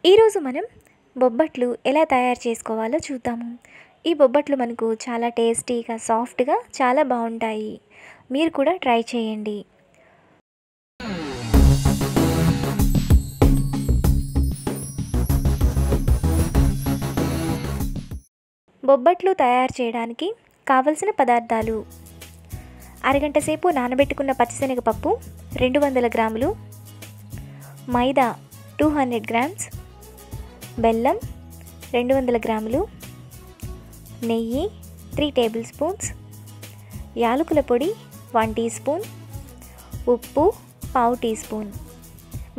ఈరోజు మనం బొబ్బట్లు ఎలా తయారు చేసుకోవాలో చూద్దాము. ఈ బొబ్బట్లు మనకు చాలా టేస్టీగా, సాఫ్ట్గా చాలా బాగుంటాయి. మీరు కూడా ట్రై చేయండి. బొబ్బట్లు తయారు చేయడానికి కావలసిన పదార్థాలు: అరగంట సేపు నానబెట్టుకున్న పచ్చిశనగపప్పు 200 గ్రాములు, మైదా 200 గ్రామ్స్, బెల్లం 200 గ్రాములు, నెయ్యి 3 టేబుల్ స్పూన్స్, యాలకుల పొడి 1 టీ స్పూన్, ఉప్పు 1/2 టీ స్పూన్.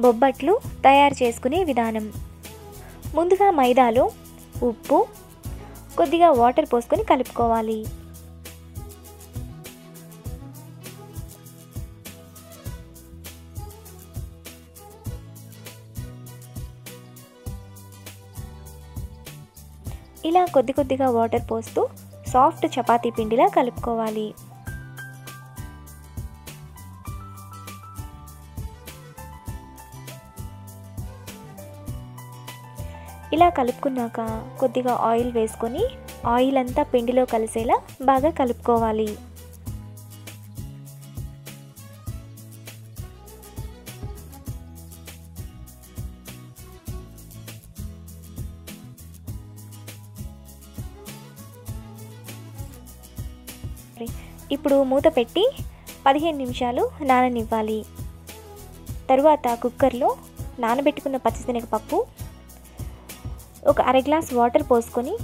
బొబ్బట్లు తయారు చేసుకునే విధానం: ముందుగా మైదాలో ఉప్పు, కొద్దిగా వాటర్ పోసుకొని కలుపుకోవాలి. ఇలా కొద్దిగా వాటర్ పోస్తూ సాఫ్ట్ చపాతీ పిండిలా కలుపుకోవాలి. ఇలా కలుపుకున్నాక కొద్దిగా ఆయిల్ వేసుకొని ఆయిల్ అంతా పిండిలో కలిసేలా బాగా కలుపుకోవాలి. ఇప్పుడు మూత పెట్టి 15 నిమిషాలు నాననివ్వాలి. తరువాత కుక్కర్లో నానబెట్టుకున్న పచ్చిశనగపప్పు, ఒక అర గ్లాస్ వాటర్ పోసుకొని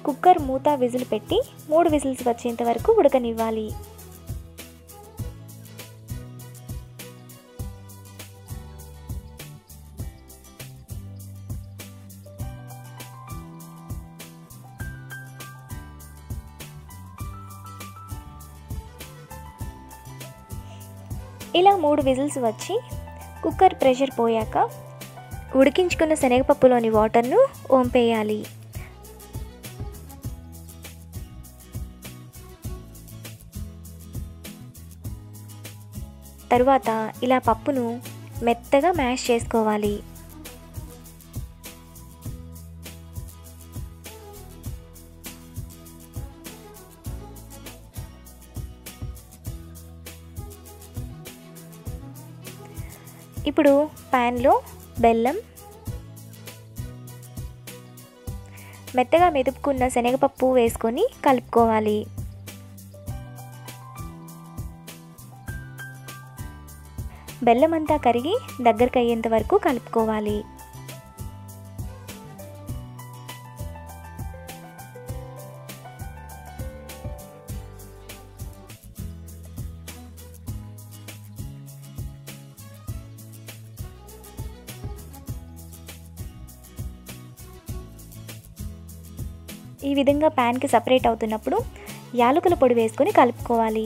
కుక్కర్ మూత విజిల్ పెట్టి 3 విజిల్స్ వచ్చేంత వరకు ఉడకనివ్వాలి. ఇలా 3 విజిల్స్ వచ్చి కుక్కర్ ప్రెషర్ పోయాక ఉడికించుకున్న శనగపప్పులోని వాటర్ను వంపేయాలి. తరువాత ఇలా పప్పును మెత్తగా మ్యాష్ చేసుకోవాలి. ఇప్పుడు ప్యాన్లో బెల్లం, మెత్తగా మెదుపుకున్న శనగపప్పు వేసుకొని కలుపుకోవాలి. బెల్లం అంతా కరిగి దగ్గరికి అయ్యేంత వరకు కలుపుకోవాలి. ఈ విధంగా ప్యాన్కి సపరేట్ అవుతున్నప్పుడు యాలకుల పొడి వేసుకొని కలుపుకోవాలి.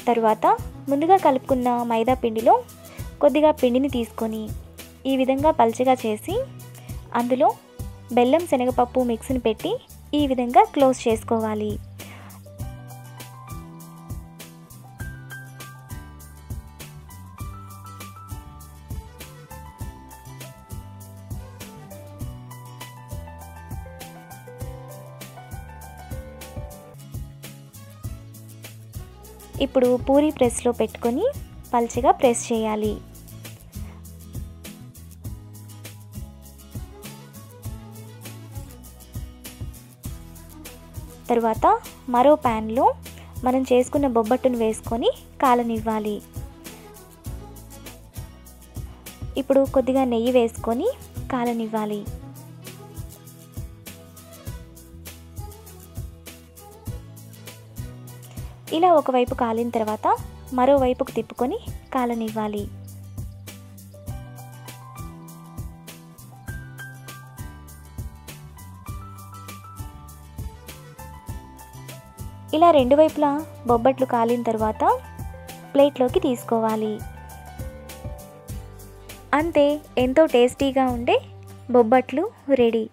తరువాత ముందుగా కలుపుకున్న మైదా పిండిలో కొద్దిగా పిండిని తీసుకొని ఈ విధంగా పల్చగా చేసి అందులో బెల్లం శనగపప్పు మిక్స్ని పెట్టి ఈ విధంగా క్లోజ్ చేసుకోవాలి. ఇప్పుడు పూరీ ప్రెస్లో పెట్టుకొని పల్చగా ప్రెస్ చేయాలి. తరువాత మరో ప్యాన్లో మనం చేసుకున్న బొబ్బట్టును వేసుకొని కాలనివ్వాలి. ఇప్పుడు కొద్దిగా నెయ్యి వేసుకొని కాలనివ్వాలి. ఇలా ఒకవైపు కాలిన తర్వాత మరోవైపుకు తిప్పుకొని కాలనివ్వాలి. ఇలా రెండు వైపులా బొబ్బట్లు కాలిన తర్వాత ప్లేట్లోకి తీసుకోవాలి. అంతే, ఎంతో టేస్టీగా ఉండే బొబ్బట్లు రెడీ.